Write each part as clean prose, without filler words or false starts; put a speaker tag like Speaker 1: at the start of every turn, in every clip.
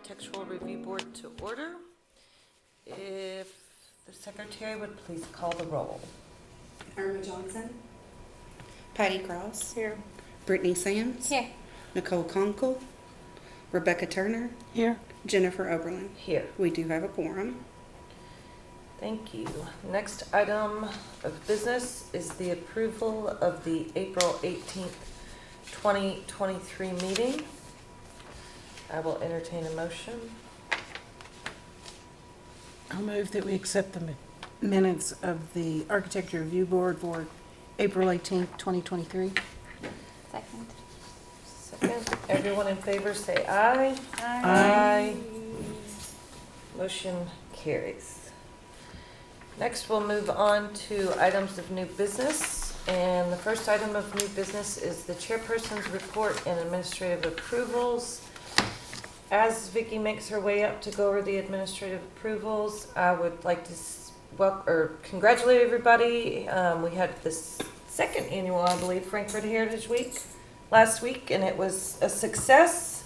Speaker 1: Architectural Review Board to order. If the secretary would please call the roll.
Speaker 2: Irma Johnson.
Speaker 3: Patty Cross.
Speaker 4: Here.
Speaker 3: Brittany Sands.
Speaker 4: Here.
Speaker 3: Nicole Conkle. Rebecca Turner.
Speaker 4: Here.
Speaker 3: Jennifer Oberlin.
Speaker 1: Here.
Speaker 3: We do have a quorum.
Speaker 1: Thank you. Next item of business is the approval of the April 18th, 2023 meeting. I will entertain a motion.
Speaker 4: I'll move that we accept the minutes of the Architecture Review Board for April 18th, 2023.
Speaker 5: Second.
Speaker 1: Second. Everyone in favor say aye.
Speaker 4: Aye.
Speaker 1: Motion carries. Next, we'll move on to items of new business. And the first item of new business is the chairperson's report and administrative approvals. As Vicki makes her way up to go over the administrative approvals, I would like to congratulate everybody. We had this second annual, I believe, Frankfort Heritage Week last week, and it was a success.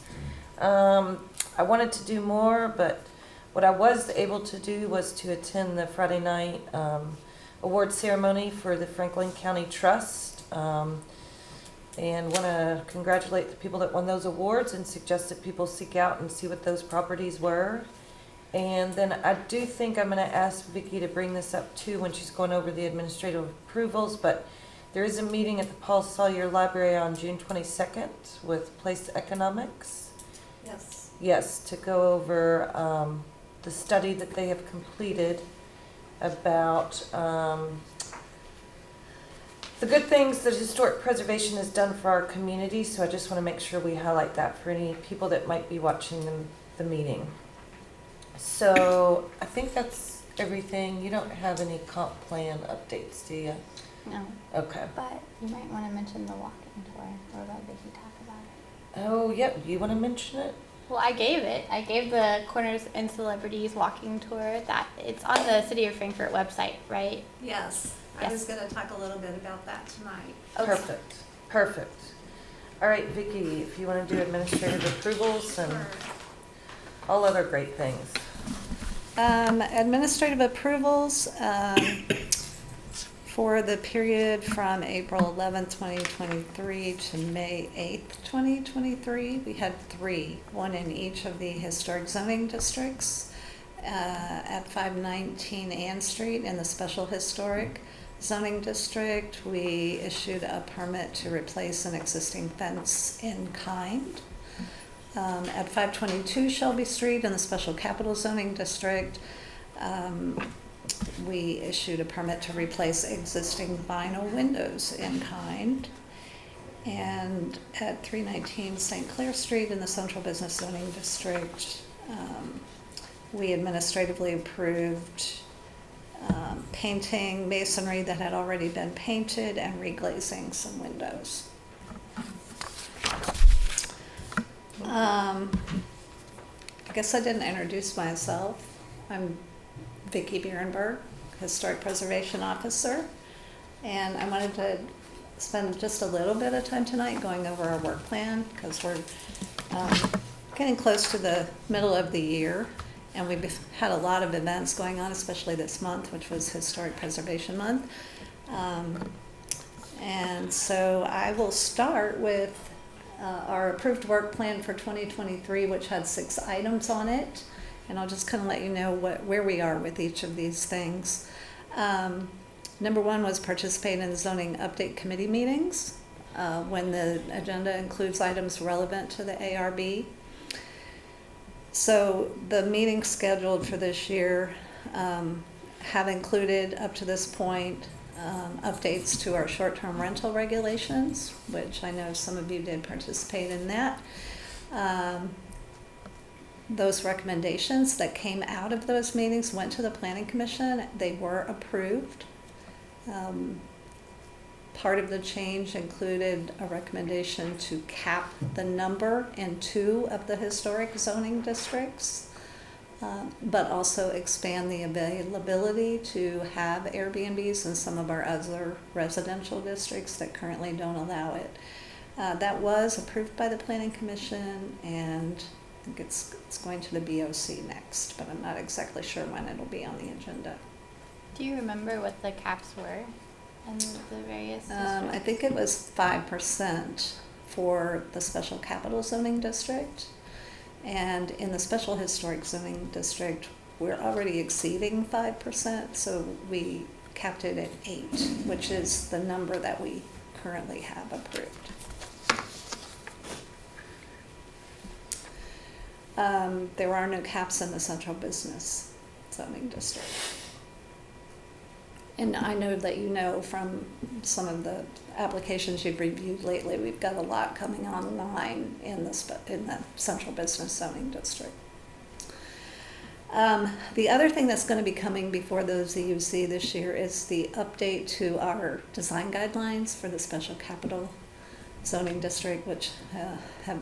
Speaker 1: I wanted to do more, but what I was able to do was to attend the Friday night award ceremony for the Franklin County Trust. And want to congratulate the people that won those awards and suggest that people seek out and see what those properties were. And then I do think I'm going to ask Vicki to bring this up too when she's going over the administrative approvals, but there is a meeting at the Paul Sawyer Library on June 22nd with Place Economics.
Speaker 2: Yes.
Speaker 1: Yes, to go over the study that they have completed about the good things that historic preservation has done for our community. So I just want to make sure we highlight that for any people that might be watching the meeting. So I think that's everything. You don't have any comp plan updates, do you?
Speaker 5: No.
Speaker 1: Okay.
Speaker 5: But you might want to mention the walking tour or let Vicki talk about it.
Speaker 1: Oh, yep. Do you want to mention it?
Speaker 5: Well, I gave it. I gave the Corners and Celebrities walking tour. That it's on the City of Frankfort website, right?
Speaker 2: Yes. I was going to talk a little bit about that tonight.
Speaker 5: Okay.
Speaker 1: Perfect. Perfect. All right, Vicki, if you want to do administrative approvals and all other great things.
Speaker 6: Administrative approvals for the period from April 11th, 2023 to May 8th, 2023. We had 3, one in each of the historic zoning districts at 519 Ann Street in the Special Historic Zoning District. We issued a permit to replace an existing fence in kind. At 522 Shelby Street in the Special Capital Zoning District, we issued a permit to replace existing vinyl windows in kind. And at 319 St. Clair Street in the Central Business Zoning District, we administratively approved painting masonry that had already been painted and reglazing some windows. I guess I didn't introduce myself. I'm Vicki Bierenberg, Historic Preservation Officer, and I wanted to spend just a little bit of time tonight going over our work plan because we're getting close to the middle of the year, and we've had a lot of events going on, especially this month, which was Historic Preservation Month. And so I will start with our approved work plan for 2023, which had 6 items on it. And I'll just kind of let you know where we are with each of these things. Number 1 was participate in zoning update committee meetings when the agenda includes items relevant to the ARB. So the meetings scheduled for this year have included, up to this point, updates to our short-term rental regulations, which I know some of you did participate in that. Those recommendations that came out of those meetings went to the Planning Commission. They were approved. Part of the change included a recommendation to cap the number in 2 of the historic zoning districts, but also expand the availability to have Airbnbs in some of our other residential districts that currently don't allow it. That was approved by the Planning Commission, and I think it's going to the BOC next, but I'm not exactly sure when it'll be on the agenda.
Speaker 5: Do you remember what the caps were in the various
Speaker 6: I
Speaker 5: districts?
Speaker 6: think it was 5% for the special capital zoning district. And in the special historic zoning district, we're already exceeding 5%, so we capped it at 8, which is the number that we currently have approved. There are no caps in the central business zoning district. And I know that you know from some of the applications you've reviewed lately, we've got a lot coming online in the central business zoning district. The other thing that's going to be coming before the ZUC this year is the update to our design guidelines for the special capital zoning district, which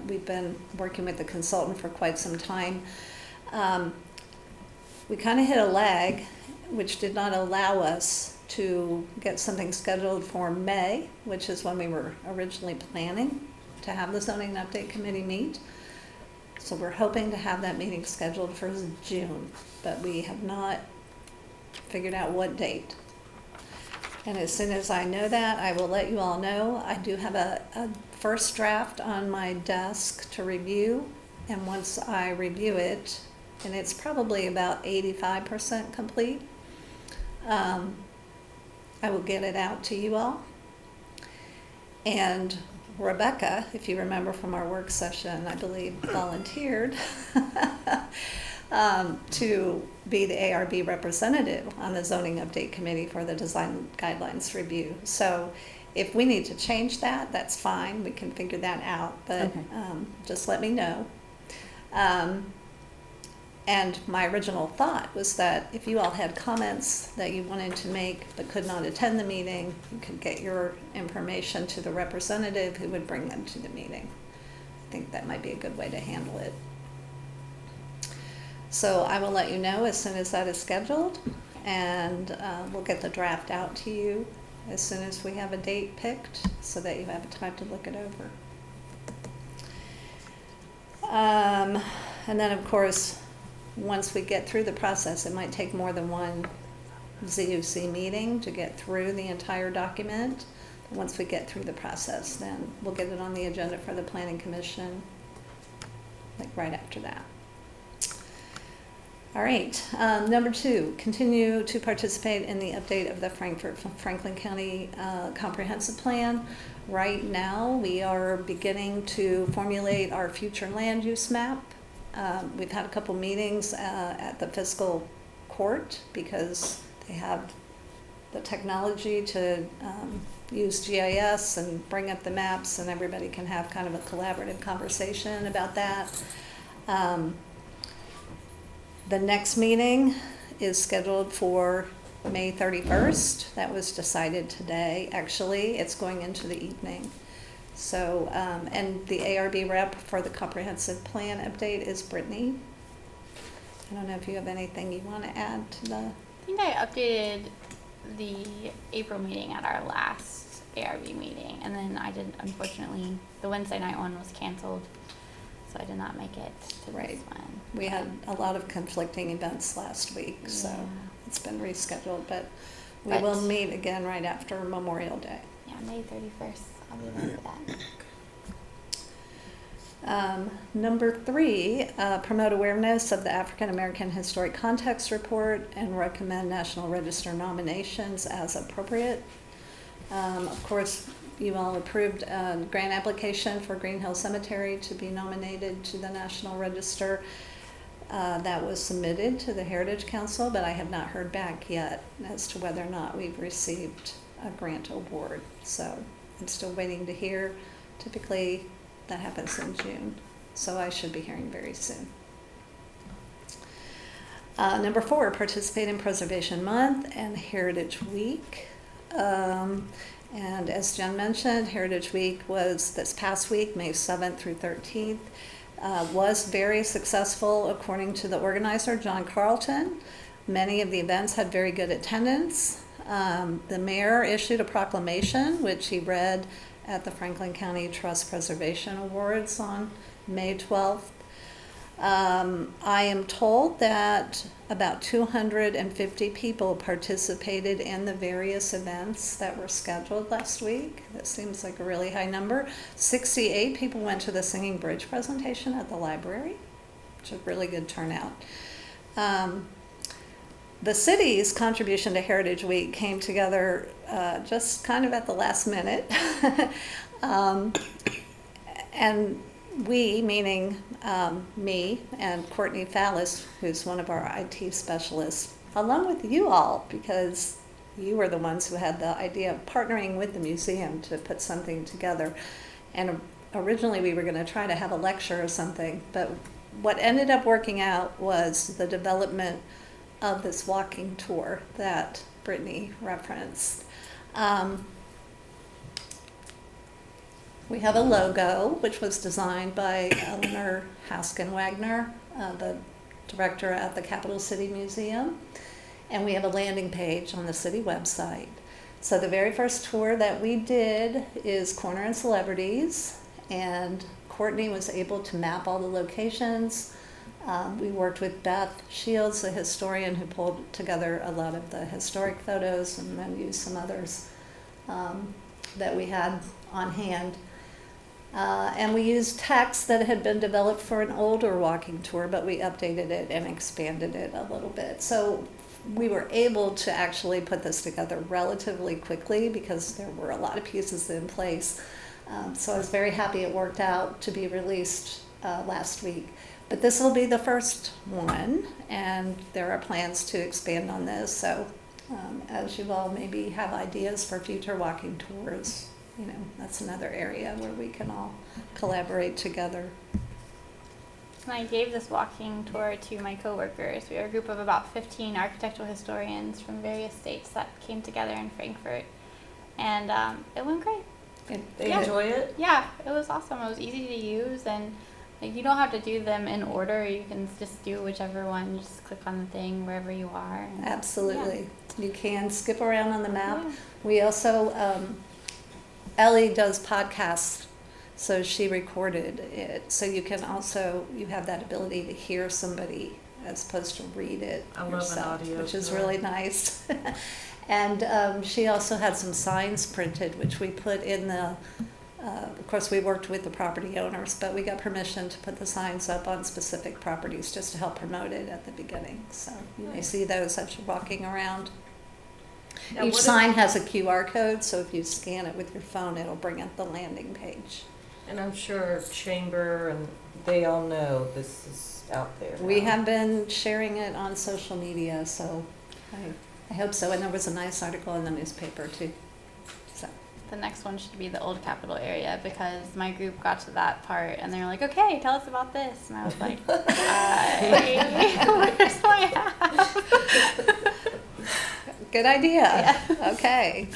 Speaker 6: we've been working with the consultant for quite some time. We kind of hit a lag, which did not allow us to get something scheduled for May, which is when we were originally planning to have the zoning update committee meet. So we're hoping to have that meeting scheduled for June, but we have not figured out what date. And as soon as I know that, I will let you all know. I do have a first draft on my desk to review, and once I review it, and it's probably about 85% complete, I will get it out to you all. And Rebecca, if you remember from our work session, I believe volunteered to be the ARB representative on the zoning update committee for the design guidelines review. So if we need to change that, that's fine. We can figure that out, but
Speaker 4: Okay.
Speaker 6: Just let me know. And my original thought was that if you all had comments that you wanted to make but could not attend the meeting, you could get your information to the representative who would bring them to the meeting. I think that might be a good way to handle it. So I will let you know as soon as that is scheduled, and we'll get the draft out to you as soon as we have a date picked so that you have time to look it over. And then, of course, once we get through the process, it might take more than one ZUC meeting to get through the entire document. Once we get through the process, then we'll get it on the agenda for the Planning Commission, like right after that. All right, number 2, continue to participate in the update of the Franklin County Comprehensive Plan. Right now, we are beginning to formulate our future land use map. We've had a couple meetings at the fiscal court because they have the technology to use GIS and bring up the maps, and everybody can have kind of a collaborative conversation about that. The next meeting is scheduled for May 31st. That was decided today, actually. It's going into the evening. So, and the ARB rep for the comprehensive plan update is Brittany. I don't know if you have anything you want to add to the...
Speaker 5: I think I updated the April meeting at our last ARB meeting, and then I did, unfortunately, the Wednesday night one was canceled, so I did not make it to
Speaker 6: Right.
Speaker 5: this one.
Speaker 6: We had a lot of conflicting events last week, so
Speaker 5: Yeah.
Speaker 6: it's been rescheduled, but we
Speaker 5: But-
Speaker 6: will meet again right after Memorial Day.
Speaker 5: Yeah, May 31st. I'll be there for that.
Speaker 6: Number 3, promote awareness of the African American Historic Context Report and recommend National Register nominations as appropriate. Of course, you all approved a grant application for Green Hill Cemetery to be nominated to the National Register. That was submitted to the Heritage Council, but I have not heard back yet as to whether or not we've received a grant award. So I'm still waiting to hear. Typically, that happens in June, so I should be hearing very soon. Number 4, participate in Preservation Month and Heritage Week. And as Jen mentioned, Heritage Week was this past week, May 7th through 13th. Was very successful according to the organizer, John Carlton. Many of the events had very good attendance. The mayor issued a proclamation, which he read at the Franklin County Trust Preservation Awards on May 12th. I am told that about 250 people participated in the various events that were scheduled last week. That seems like a really high number. 68 people went to the Singing Bridge presentation at the library, which is a really good turnout. The city's contribution to Heritage Week came together just kind of at the last minute. And we, meaning me and Courtney Fallis, who's one of our IT specialists, along with you all, because you were the ones who had the idea of partnering with the museum to put something together. And originally we were going to try to have a lecture or something, but what ended up working out was the development of this walking tour that Brittany referenced. We have a logo, which was designed by Eleanor Haskin-Wagner, the director at the Capital City Museum. And we have a landing page on the city website. So the very first tour that we did is Corner and Celebrities, and Courtney was able to map all the locations. We worked with Beth Shields, a historian who pulled together a lot of the historic photos and then used some others that we had on hand. And we used text that had been developed for an older walking tour, but we updated it and expanded it a little bit. So we were able to actually put this together relatively quickly because there were a lot of pieces in place. So I was very happy it worked out to be released last week. But this will be the first one, and there are plans to expand on this. So as you all maybe have ideas for future walking tours, you know, that's another area where we can all collaborate together.
Speaker 5: And I gave this walking tour to my coworkers. We are a group of about 15 architectural historians from various states that came together in Frankfort, and it went great.
Speaker 1: They
Speaker 5: Yeah.
Speaker 1: enjoy it?
Speaker 5: Yeah, it was awesome. It was easy to use, and like, you don't have to do them in order. You can just do whichever one. Just click on the thing wherever you are. And
Speaker 6: Absolutely. You can skip around on the map.
Speaker 5: Yeah.
Speaker 6: We also, Ellie does podcasts, so she recorded it. So you can also, you have that ability to hear somebody as opposed to read it
Speaker 1: I love an
Speaker 6: yourself,
Speaker 1: audio
Speaker 6: which is
Speaker 1: tour.
Speaker 6: really nice. And she also had some signs printed, which we put in the, of course, we worked with the property owners, but we got permission to put the signs up on specific properties just to help promote it at the beginning. So you may see those as you're walking around.
Speaker 1: Now,
Speaker 6: Each
Speaker 1: what
Speaker 6: sign has a QR code, so if you scan it with your phone, it'll bring up the landing page.
Speaker 1: And I'm sure Chamber and they all know this is out there.
Speaker 6: We
Speaker 1: now.
Speaker 6: have been sharing it on social media, so I hope so. And there was a nice article in the newspaper too. So
Speaker 5: the next one should be the old Capitol area, because my group got to that part and they were like, "Okay, tell us about this," and I was like, "Where's my hat?"
Speaker 6: good idea.
Speaker 5: Yeah.
Speaker 6: Okay.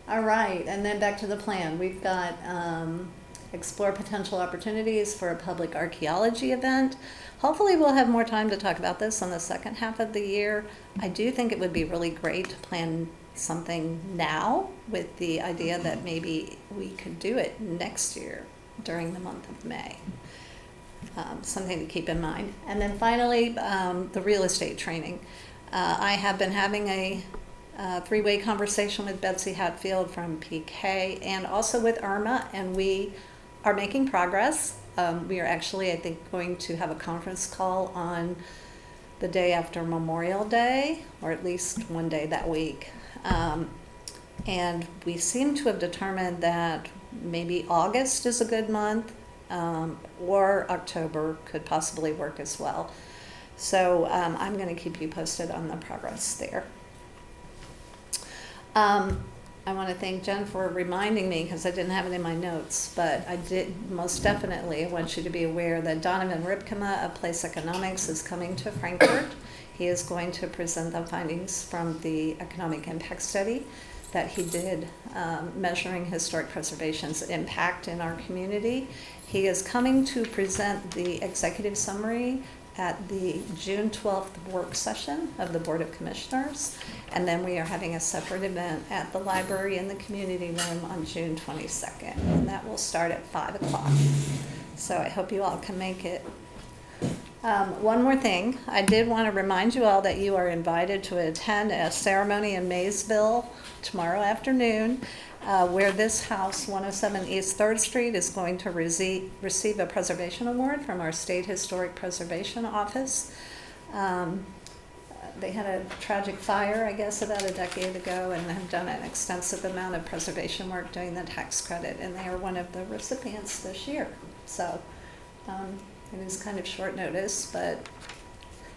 Speaker 6: All right, and then back to the plan. We've got explore potential opportunities for a public archaeology event. Hopefully we'll have more time to talk about this on the second half of the year. I do think it would be really great to plan something now with the idea that maybe we could do it next year during the month of May. Something to keep in mind. And then finally, the real estate training. I have been having a three-way conversation with Betsy Hatfield from PK and also with Irma, and we are making progress. We are actually, I think, going to have a conference call on the day after Memorial Day, or at least one day that week. And we seem to have determined that maybe August is a good month, or October could possibly work as well. So I'm going to keep you posted on the progress there. I want to thank Jen for reminding me, because I didn't have it in my notes, but I did most definitely. I want you to be aware that Donovan Ripkema of Place Economics is coming to Frankfort. He is going to present the findings from the economic impact study that he did measuring historic preservation's impact in our community. He is coming to present the executive summary at the June 12th work session of the Board of Commissioners, and then we are having a separate event at the library in the community room on June 22nd, and that will start at 5 o'clock. So I hope you all can make it. One more thing, I did want to remind you all that you are invited to attend a ceremony in Maysville tomorrow afternoon, where this house, 107 East 3rd Street, is going to receive a preservation award from our State Historic Preservation Office. They had a tragic fire, I guess, about a decade ago, and have done an extensive amount of preservation work doing the tax credit, and they are one of the recipients this year. So it is kind of short notice, but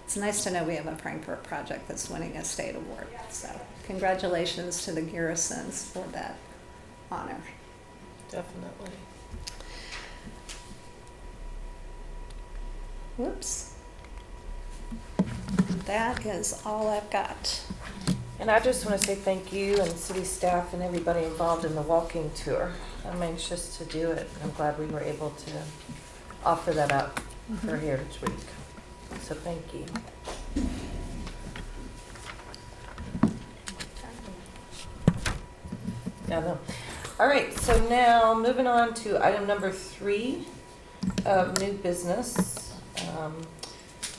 Speaker 6: it's nice to know we have a Frankfort project that's winning a state award. So congratulations to the Garrisons for that honor.
Speaker 1: Definitely.
Speaker 6: Whoops. That is all I've got.
Speaker 1: And I just want to say thank you and city staff and everybody involved in the walking tour. I'm anxious to do it. I'm glad we were able to offer that up for Heritage Week. So thank you. Yeah, no. All right, so now moving on to item number 3 of new business.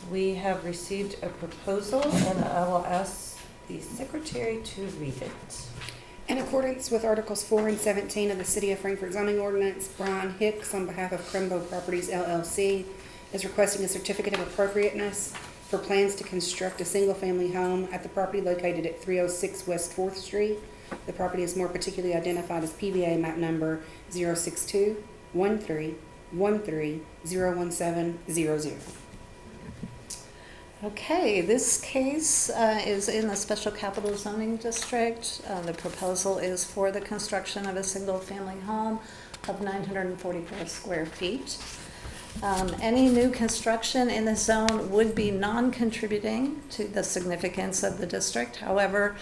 Speaker 1: We have received a proposal, and I will ask the secretary to read it.
Speaker 3: In accordance with Articles 4 and 17 of the City of Frankfort zoning ordinance, Brian Hicks, on behalf of Crembo Properties LLC, is requesting a certificate of appropriateness for plans to construct a single-family home at the property located at 306 West 4th Street. The property is more particularly identified as PBA map number 062-1313-01700.
Speaker 6: Okay, this case is in the Special Capital Zoning District. The proposal is for the construction of a single-family home of 944 square feet. Any new construction in the zone would be non-contributing to the significance of the district. However,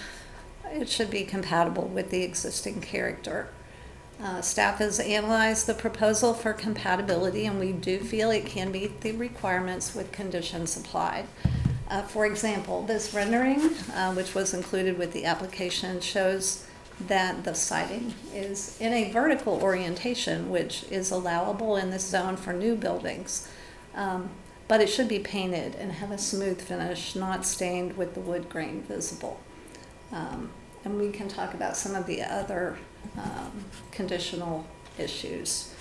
Speaker 6: it should be compatible with the existing character. Staff has analyzed the proposal for compatibility, and we do feel it can meet the requirements with conditions applied. For example, this rendering, which was included with the application, shows that the siding is in a vertical orientation, which is allowable in this zone for new buildings. But it should be painted and have a smooth finish, not stained with the wood grain visible. And we can talk about some of the other conditional issues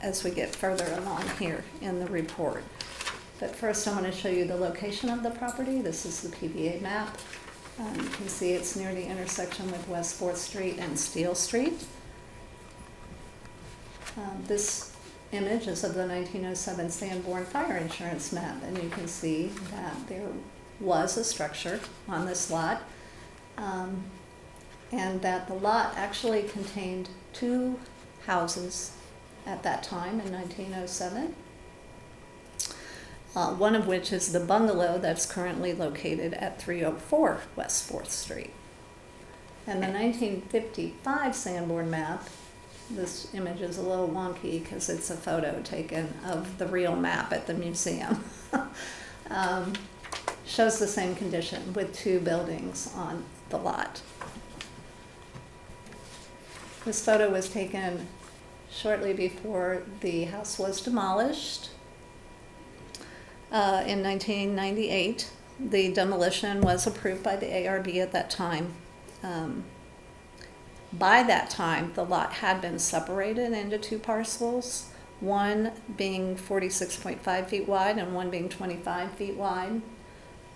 Speaker 6: as we get further along here in the report. But first I want to show you the location of the property. This is the PBA map. You can see it's near the intersection with West 4th Street and Steel Street. This image is of the 1907 Sanborn fire insurance map, and you can see that there was a structure on this lot. And that the lot actually contained 2 houses at that time in 1907, one of which is the bungalow that's currently located at 304 West 4th Street. And the 1955 Sanborn map, this image is a little wonky because it's a photo taken of the real map at the museum, shows the same condition with 2 buildings on the lot. This photo was taken shortly before the house was demolished in 1998. The demolition was approved by the ARB at that time. By that time, the lot had been separated into 2 parcels, one being 46.5 feet wide and one being 25 feet wide.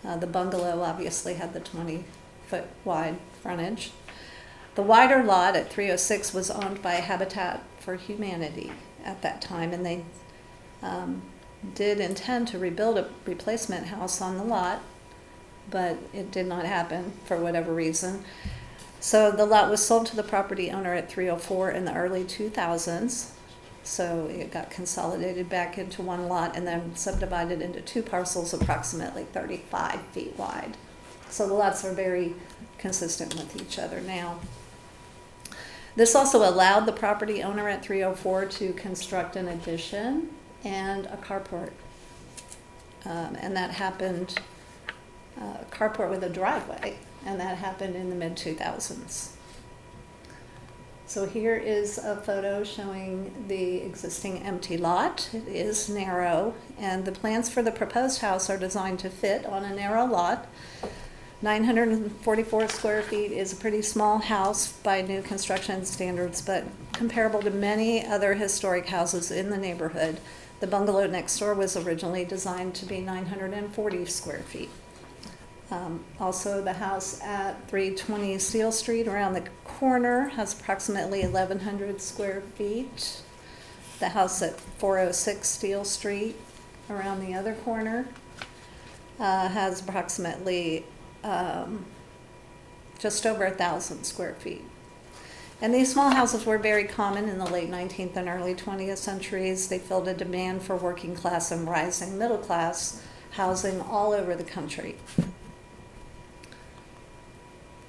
Speaker 6: The bungalow obviously had the 20-foot wide frontage. The wider lot at 306 was owned by Habitat for Humanity at that time, and they did intend to rebuild a replacement house on the lot, but it did not happen for whatever reason. So the lot was sold to the property owner at 304 in the early 2000s. So it got consolidated back into one lot and then subdivided into 2 parcels approximately 35 feet wide. So the lots are very consistent with each other now. This also allowed the property owner at 304 to construct an addition and a carport. And that happened, carport with a driveway, and that happened in the mid-2000s. So here is a photo showing the existing empty lot. It is narrow, and the plans for the proposed house are designed to fit on a narrow lot. 944 square feet is a pretty small house by new construction standards, but comparable to many other historic houses in the neighborhood. The bungalow next door was originally designed to be 940 square feet. Also, the house at 320 Steel Street around the corner has approximately 1,100 square feet. The house at 406 Steel Street around the other corner has approximately just over 1,000 square feet. And these small houses were very common in the late 19th and early 20th centuries. They filled a demand for working class and rising middle class housing all over the country.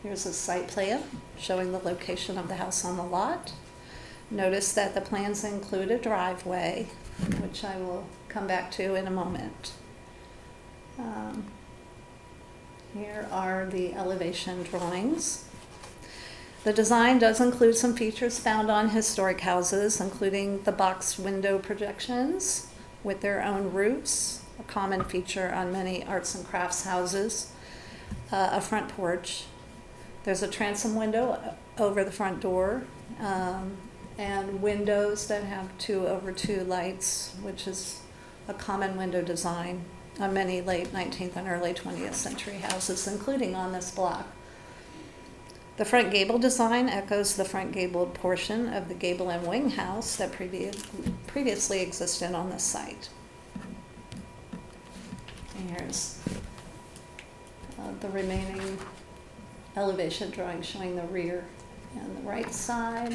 Speaker 6: Here's a site plan showing the location of the house on the lot. Notice that the plans include a driveway, which I will come back to in a moment. Here are the elevation drawings. The design does include some features found on historic houses, including the box window projections with their own roofs, a common feature on many arts and crafts houses, a front porch. There's a transom window over the front door, and windows that have 2/2 lights, which is a common window design on many late 19th and early 20th century houses, including on this block. The front gable design echoes the front gabled portion of the gable and wing house that previously existed on this site. And here's the remaining elevation drawing showing the rear and the right side.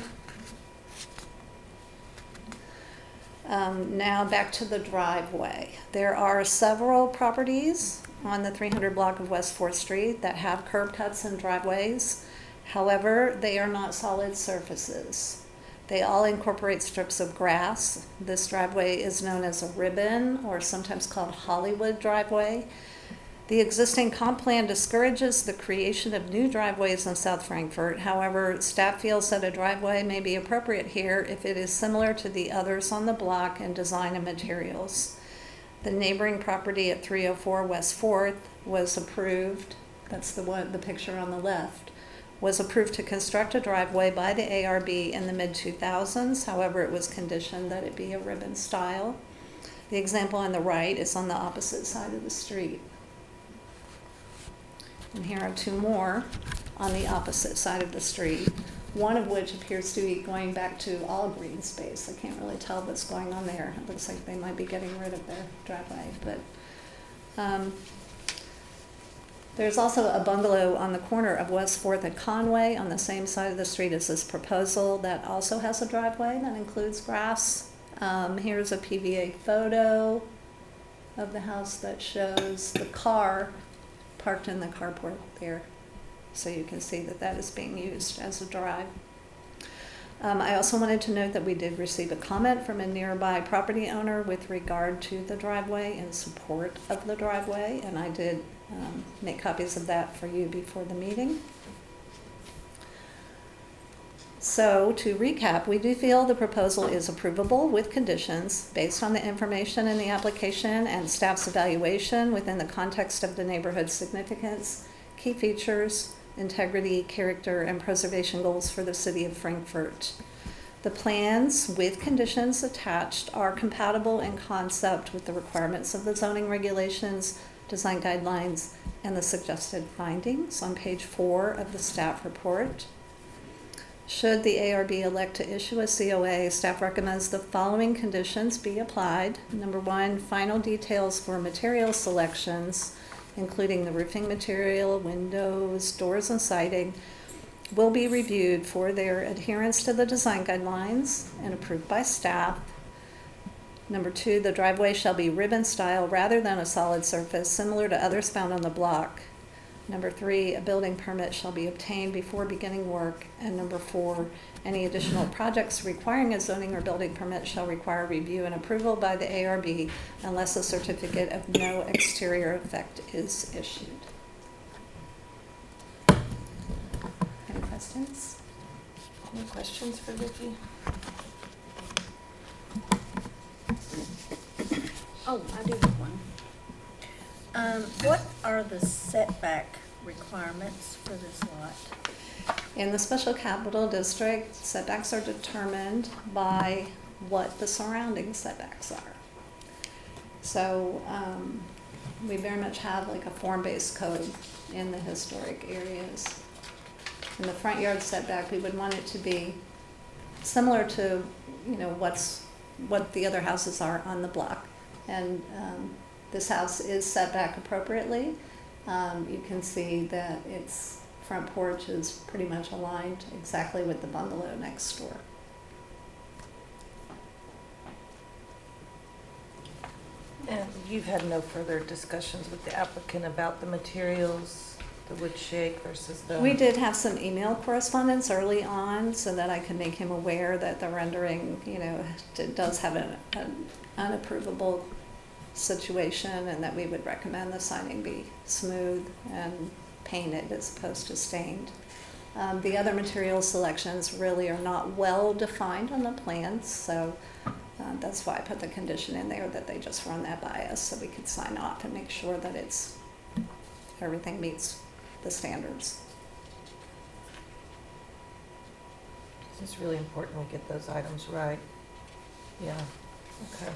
Speaker 6: Now back to the driveway. There are several properties on the 300 block of West 4th Street that have curb cuts and driveways. However, they are not solid surfaces. They all incorporate strips of grass. This driveway is known as a ribbon, or sometimes called Hollywood driveway. The existing comp plan discourages the creation of new driveways in South Frankfort. However, staff feels that a driveway may be appropriate here if it is similar to the others on the block in design and materials. The neighboring property at 304 West 4th was approved, that's the picture on the left, was approved to construct a driveway by the ARB in the mid-2000s. However, it was conditioned that it be a ribbon style. The example on the right is on the opposite side of the street. And here are two more on the opposite side of the street, one of which appears to be going back to all green space. I can't really tell what's going on there. It looks like they might be getting rid of their driveway. But there's also a bungalow on the corner of West 4th and Conway on the same side of the street as this proposal that also has a driveway that includes grass. Here's a PVA photo of the house that shows the car parked in the carport there. So you can see that that is being used as a drive. I also wanted to note that we did receive a comment from a nearby property owner with regard to the driveway in support of the driveway, and I did make copies of that for you before the meeting. So to recap, we do feel the proposal is approvable with conditions based on the information in the application and staff's evaluation within the context of the neighborhood's significance, key features, integrity, character, and preservation goals for the city of Frankfort. The plans with conditions attached are compatible in concept with the requirements of the zoning regulations, design guidelines, and the suggested findings on page 4 of the staff report. Should the ARB elect to issue a COA, staff recommends the following conditions be applied. Number 1, final details for material selections, including the roofing material, windows, doors, and siding, will be reviewed for their adherence to the design guidelines and approved by staff. Number 2, the driveway shall be ribbon style rather than a solid surface, similar to others found on the block. Number 3, a building permit shall be obtained before beginning work. And number 4, any additional projects requiring a zoning or building permit shall require review and approval by the ARB unless a certificate of no exterior effect is issued. Any questions?
Speaker 1: Any questions for Vicki?
Speaker 7: Oh, I do have one. What are the setback requirements for this lot?
Speaker 6: In the special capital district, setbacks are determined by what the surrounding setbacks are. So, we very much have like a form-based code in the historic areas. In the front yard setback, we would want it to be similar to, you know, what the other houses are on the block. And, this house is set back appropriately. You can see that its front porch is pretty much aligned exactly with the bungalow next door.
Speaker 1: And you've had no further discussions with the applicant about the materials, the wood shake versus the?
Speaker 6: We did have some email correspondence early on so that I could make him aware that the rendering, you know, does have an unapprovable situation and that we would recommend the siding be smooth and painted as opposed to stained. The other material selections really are not well defined on the plans, so that's why I put the condition in there that they just run that by us so we could sign off and make sure that everything meets the standards.
Speaker 1: It's really important we get those items right. Yeah, okay.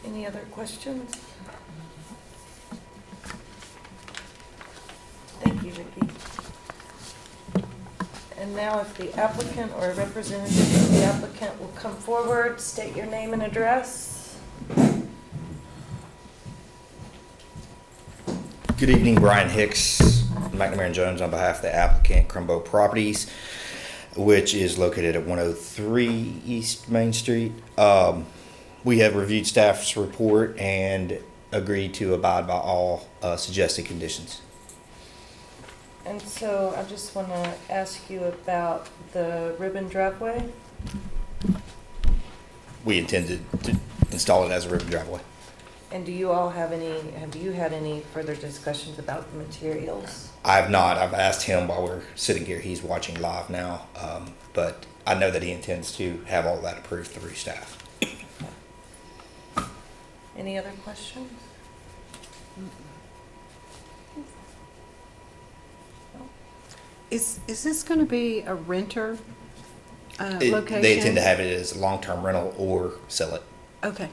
Speaker 1: Any other questions? Thank you, Vicki. And now if the applicant or a representative of the applicant will come forward, state your name and address.
Speaker 8: Good evening, Brian Hicks, McNamara and Jones on behalf of the applicant, Crumbo Properties, which is located at 103 East Main Street. We have reviewed staff's report and agreed to abide by all suggested conditions.
Speaker 1: And so I just want to ask you about the ribbon driveway.
Speaker 8: We intended to install it as a ribbon driveway.
Speaker 1: And do you all have you had any further discussions about the materials?
Speaker 8: I have not. I've asked him while we're sitting here. He's watching live now. But I know that he intends to have all that approved through staff.
Speaker 1: Any other questions?
Speaker 4: Is this going to be a renter location?
Speaker 8: They intend to have it as long-term rental or sell it.
Speaker 4: Okay.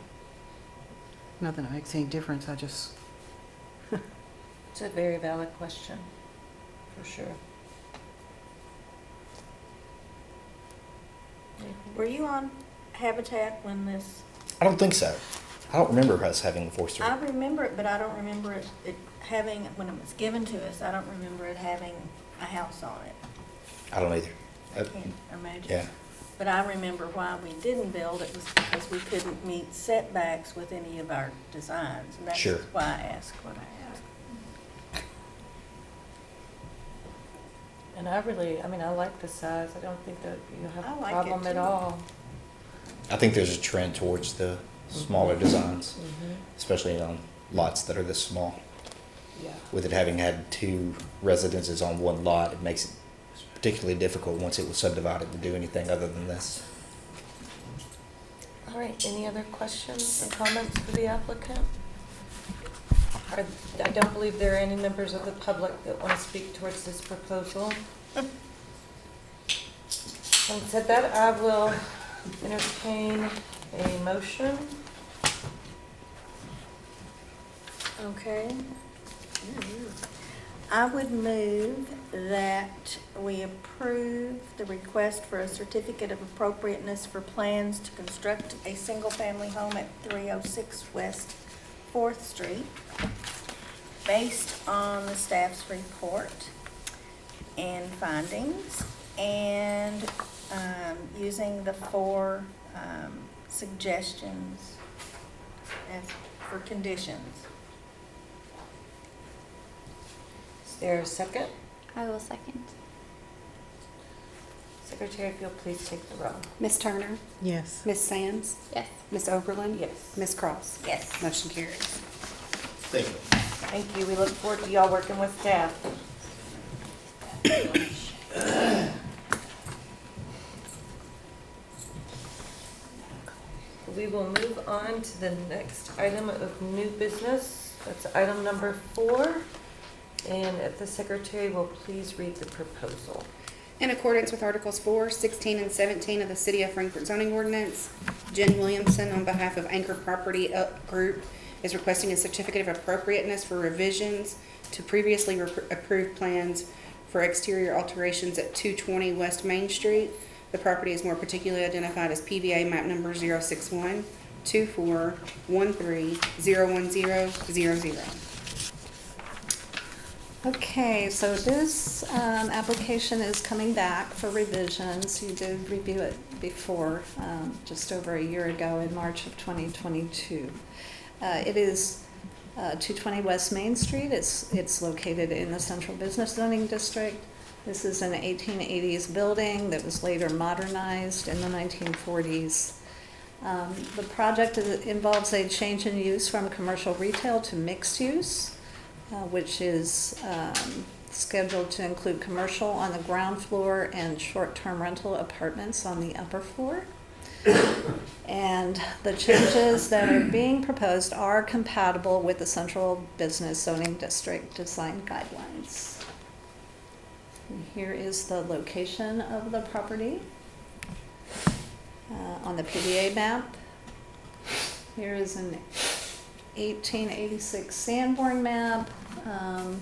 Speaker 4: Not that it makes any difference, I just,
Speaker 1: It's a very valid question, for sure.
Speaker 7: Were you on Habitat when this,
Speaker 8: I don't think so. I don't remember us having a forced.
Speaker 7: I remember it, but I don't remember it having, when it was given to us, I don't remember it having a house on it.
Speaker 8: I don't either.
Speaker 7: I can't imagine.
Speaker 8: Yeah.
Speaker 7: But I remember why we didn't build it was because we couldn't meet setbacks with any of our designs. And that's
Speaker 8: Sure.
Speaker 7: why I asked what I asked.
Speaker 1: And I like the size. I don't think that you have
Speaker 7: I
Speaker 1: a
Speaker 7: like
Speaker 1: problem
Speaker 7: it
Speaker 1: at
Speaker 7: too.
Speaker 1: all.
Speaker 8: I think there's a trend towards the smaller designs,
Speaker 1: Mm-hmm.
Speaker 8: especially on lots that are this small.
Speaker 1: Yeah.
Speaker 8: With it having had two residences on one lot, it makes it particularly difficult once it was subdivided to do anything other than this.
Speaker 1: All right, any other questions or comments for the applicant? I don't believe there are any members of the public that want to speak towards this proposal. Having said that, I will entertain a motion.
Speaker 7: Okay. I would move that we approve the request for a certificate of appropriateness for plans to construct a single-family home at 306 West 4th Street based on the staff's report and findings and using the 4 suggestions as for conditions.
Speaker 1: Is there a second?
Speaker 5: I will second.
Speaker 1: Secretary, if you'll please take the roll.
Speaker 3: Ms. Turner?
Speaker 4: yes.
Speaker 3: Ms. Sands?
Speaker 5: Yes.
Speaker 3: Ms. Oberlin?
Speaker 1: Yes.
Speaker 3: Ms. Cross?
Speaker 7: Yes.
Speaker 3: Motion carries.
Speaker 8: Thank you.
Speaker 1: Thank you. We look forward to y'all working with staff. we will move on to the next item of new business. That's item number 4. And if the secretary will please read the proposal.
Speaker 3: In accordance with Articles 4, 16, and 17 of the City of Frankfort zoning ordinance, Jen Williamson, on behalf of Anchor Property Group, is requesting a certificate of appropriateness for revisions to previously approved plans for exterior alterations at 220 West Main Street. The property is more particularly identified as PVA map number 061-2413-01000.
Speaker 6: Okay, so this application is coming back for revisions. You did review it before, just over a year ago in March of 2022. It is 220 West Main Street. It's located in the Central Business Zoning District. This is an 1880s building that was later modernized in the 1940s. The project involves a change in use from commercial retail to mixed use, which is scheduled to include commercial on the ground floor and short-term rental apartments on the upper floor. And the changes that are being proposed are compatible with the Central Business Zoning District design guidelines. And here is the location of the property on the PDA map. Here is an 1886 Sanborn map, and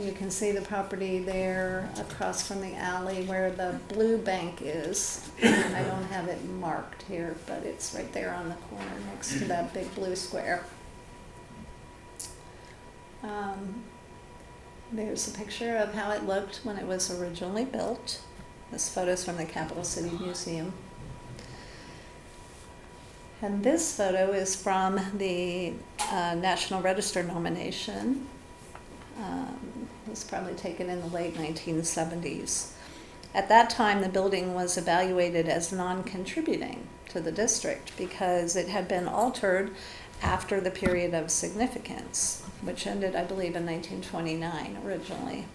Speaker 6: you can see the property there across from the alley where the blue bank is. I don't have it marked here, but it's right there on the corner next to that big blue square. There's a picture of how it looked when it was originally built. This photo's from the Capital City Museum. And this photo is from the National Register nomination. It was probably taken in the late 1970s. At that time, the building was evaluated as non-contributing to the district because it had been altered after the period of significance, which ended, I believe, in 1929 originally.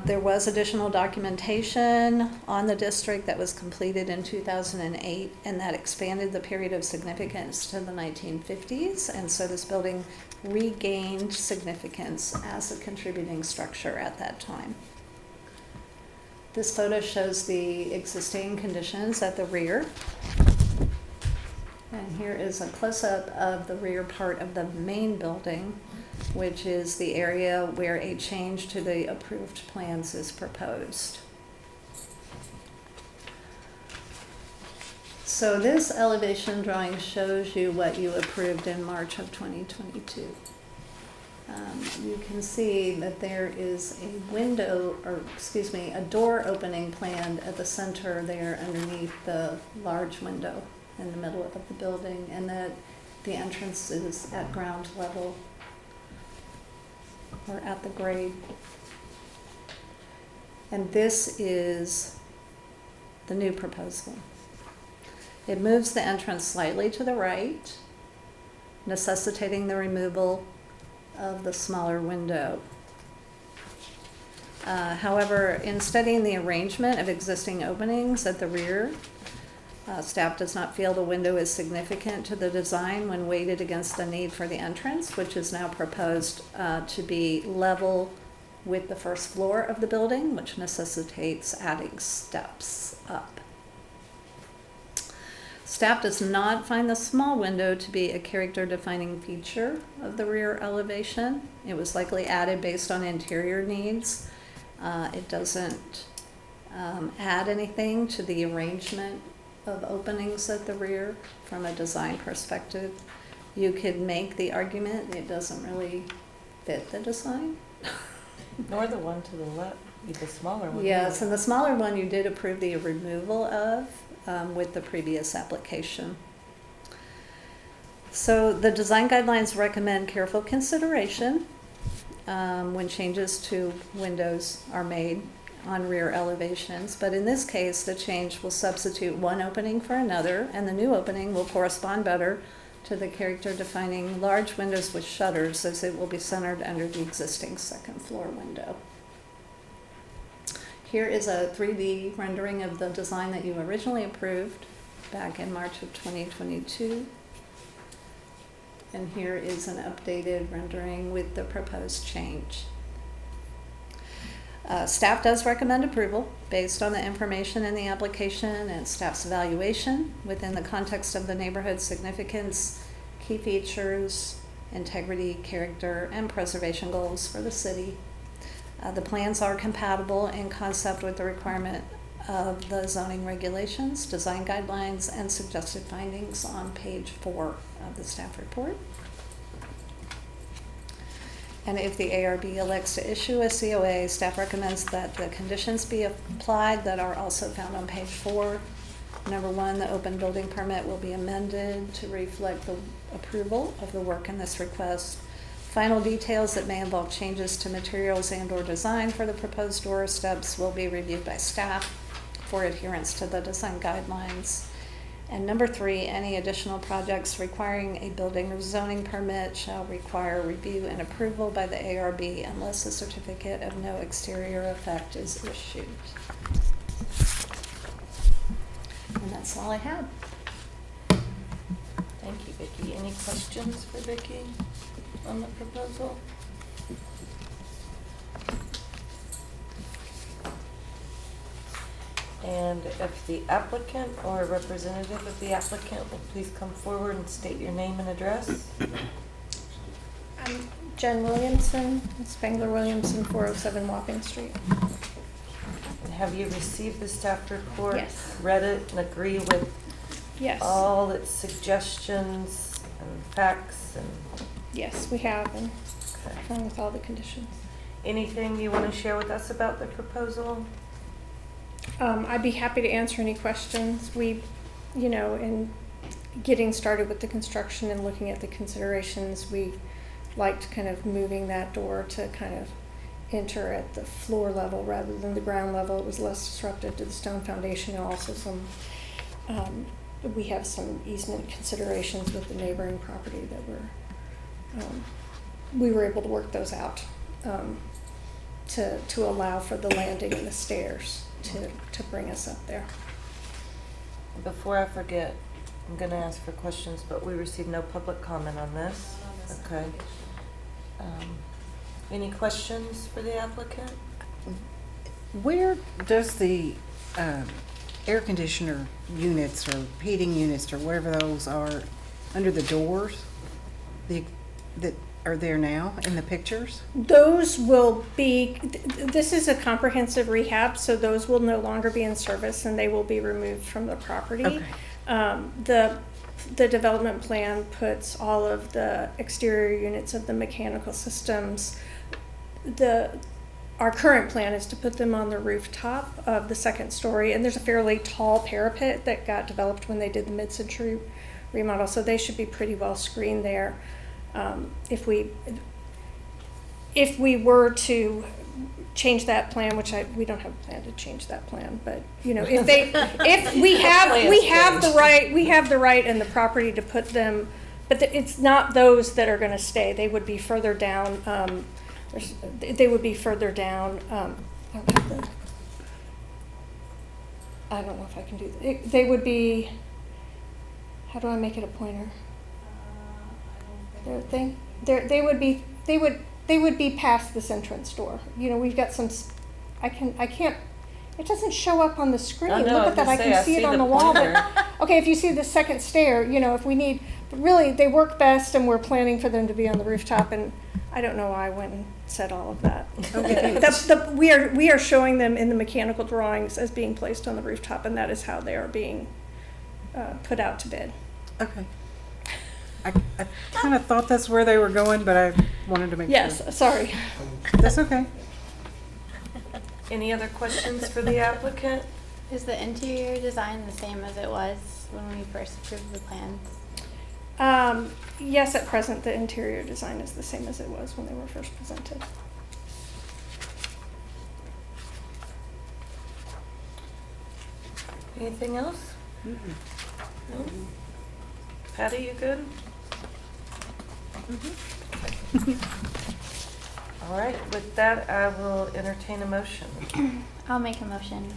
Speaker 6: There was additional documentation on the district that was completed in 2008, and that expanded the period of significance to the 1950s, and so this building regained significance as a contributing structure at that time. This photo shows the existing conditions at the rear. And here is a close-up of the rear part of the main building, which is the area where a change to the approved plans is proposed. So this elevation drawing shows you what you approved in March of 2022. You can see that there is a a door opening planned at the center there underneath the large window in the middle of the building, and that the entrance is at ground level or at the grade. And this is the new proposal. It moves the entrance slightly to the right, necessitating the removal of the smaller window. However, in studying the arrangement of existing openings at the rear, staff does not feel the window is significant to the design when weighted against the need for the entrance, which is now proposed to be level with the first floor of the building, which necessitates adding steps up. Staff does not find the small window to be a character-defining feature of the rear elevation. It was likely added based on interior needs. It doesn't add anything to the arrangement of openings at the rear from a design perspective. You could make the argument it doesn't really fit the design.
Speaker 1: Nor the one to the left, the smaller one.
Speaker 6: Yes, and the smaller one you did approve the removal of with the previous application. So the design guidelines recommend careful consideration when changes to windows are made on rear elevations, but in this case the change will substitute one opening for another, and the new opening will correspond better to the character defining large windows with shutters, as it will be centered under the existing second floor window. Here is a 3D rendering of the design that you originally approved. back in March of 2022. And here is an updated rendering with the proposed change. Staff does recommend approval based on the information in the application and staff's evaluation within the context of the neighborhood significance, key features, integrity, character, and preservation goals for the city. The plans are compatible in concept with the requirement of the zoning regulations, design guidelines, and suggested findings on page 4 of the staff report. And if the ARB elects to issue a COA, staff recommends that the conditions be applied that are also found on page 4. Number 1, the open building permit will be amended to reflect the approval of the work in this request. Final details that may involve changes to materials and/or design for the proposed door steps will be reviewed by staff for adherence to the design guidelines. And number 3, any additional projects requiring a building or zoning permit shall require review and approval by the ARB unless a certificate of no exterior effect is issued. And that's all I have.
Speaker 1: Thank you, Vicki. Any questions for Vicki on the proposal? And if the applicant or a representative of the applicant will please come forward and state your name and address.
Speaker 9: I'm Jen Williamson, Spangler Williamson, 407 Wapping Street.
Speaker 1: And have you received the staff report?
Speaker 9: Yes.
Speaker 1: Read it and agree with
Speaker 9: Yes.
Speaker 1: all its suggestions and facts and,
Speaker 9: Yes, we have, and
Speaker 1: okay.
Speaker 9: along with all the conditions.
Speaker 1: Anything you want to share with us about the proposal?
Speaker 9: I'd be happy to answer any questions. We, in getting started with the construction and looking at the considerations, we liked kind of moving that door to kind of enter at the floor level rather than the ground level. It was less disruptive to the stone foundation, and also we have some easement considerations with the neighboring property that we were able to work those out to allow for the landing and the stairs to bring us up there.
Speaker 1: Before I forget, I'm going to ask for questions, but we received no public comment on this. Okay. Any questions for the applicant?
Speaker 4: Where does the air conditioner units or heating units or whatever those are, under the doors, that are there now in the pictures?
Speaker 9: Those will be, this is a comprehensive rehab, so those will no longer be in service and they will be removed from the property.
Speaker 4: Okay.
Speaker 9: The development plan puts all of the exterior units of the mechanical systems. Our current plan is to put them on the rooftop of the second story, and there's a fairly tall parapet that got developed when they did the mid-century remodel, so they should be pretty well screened there. If we were to change that plan, which we don't have a plan to change that plan, but if we have the right and the property to put them, but it's not those that are going to stay. They would be further down. They would be further down. I don't know if I can do that. They would be. How do I make it a pointer? They would be past this entrance door. We've got some. I can't. It doesn't show up on the screen.
Speaker 1: I know,
Speaker 9: Look at that. I can see it on the wall. But, okay, if you see the second stair, if we need. But really, they work best, and we're planning for them to be on the rooftop. And I don't know why I went and said all of that. Okay. We are showing them in the mechanical drawings as being placed on the rooftop, and that is how they are being put out to bid.
Speaker 4: Okay. I kind of thought that's where they were going, but I wanted to make sure.
Speaker 9: Yes, sorry.
Speaker 4: That's okay.
Speaker 1: Any other questions for the applicant?
Speaker 5: Is the interior design the same as it was when we first approved the plans?
Speaker 9: Yes, at present, the interior design is the same as it was when they were first presented.
Speaker 1: Anything else? No? Patty, you good? All right, with that, I will entertain a motion.
Speaker 5: I'll make a motion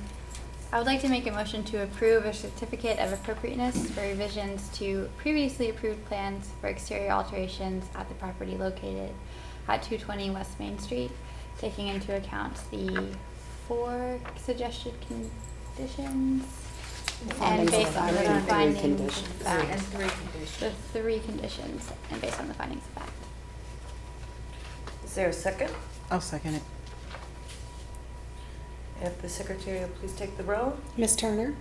Speaker 5: I would like to make a motion to approve a certificate of appropriateness for revisions to previously approved plans for exterior alterations at the property located at 220 West Main Street, taking into account the 4 suggested conditions and based on the findings of fact.
Speaker 7: And 3 conditions.
Speaker 5: The 3 conditions and based on the findings of fact.
Speaker 1: Is there a second?
Speaker 4: I'll second it.
Speaker 1: If the secretary will please take the roll.
Speaker 3: Ms. Turner,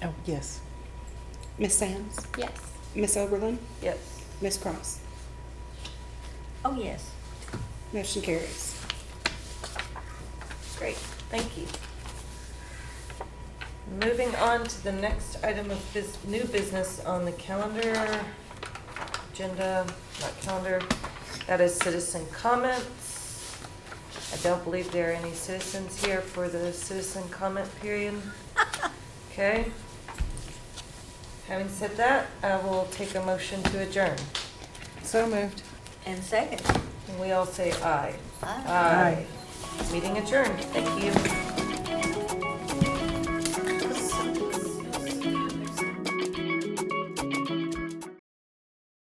Speaker 4: Oh, yes.
Speaker 3: Ms. Samms,
Speaker 5: Yes.
Speaker 3: Ms. Oberlin,
Speaker 1: Yes.
Speaker 3: Ms. Cross.
Speaker 7: Oh, yes.
Speaker 3: Motion carries.
Speaker 1: Great, thank you. Moving on to the next item of new business on the agenda, not calendar, that is citizen comments. I don't believe there are any citizens here for the citizen comment period. Okay. Having said that, I will take a motion to adjourn.
Speaker 4: So moved.
Speaker 7: And second.
Speaker 1: And we all say aye.
Speaker 7: Aye.
Speaker 1: Aye. Meeting adjourned. Thank you.